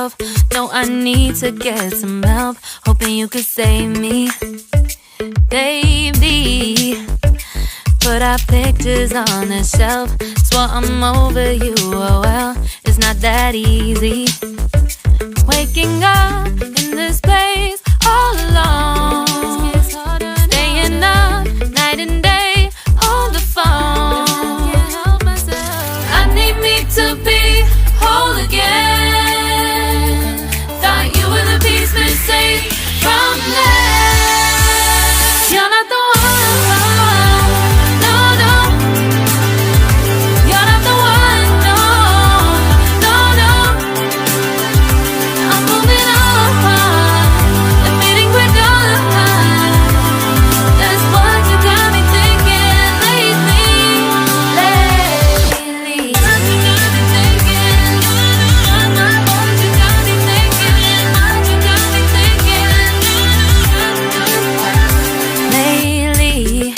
myself. No, I need to get some help. Hoping you could save me, baby. Put our pictures on the shelf. Swore I'm over you, oh well, it's not that easy. Waking up in this place all alone, staying up night and day on the phone. I need me to be whole again. Thought you were the piece missing from that. You're not the one, no, no. You're not the one, no, no, no. I'm moving on, admitting we're done. That's what you got me thinking lately, lately. What you got me thinking, what you got me thinking, what you got me thinking. Lately,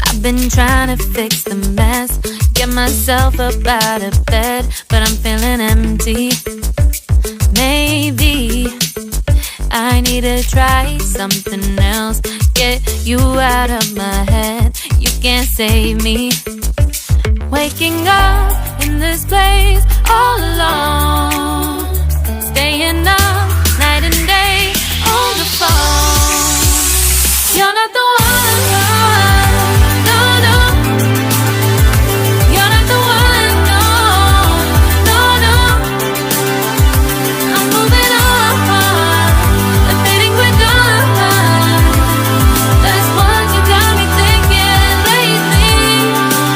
I've been trying to fix the mess, get myself up out of bed, but I'm feeling empty. Maybe I need to try something else, get you out of my head. You can't save me. Waking up in this place all alone, staying up night and day on the phone. You're not the one, no, no. You're not the one, no, no, no. I'm moving on, admitting we're done. That's what you got me thinking lately,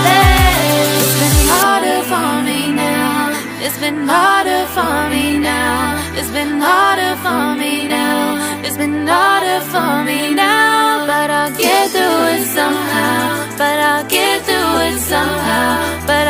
lately. It's been harder for me now. It's been harder for me now. It's been harder for me now. It's been harder for me now. But I'll get through it somehow. But I'll get through it somehow. But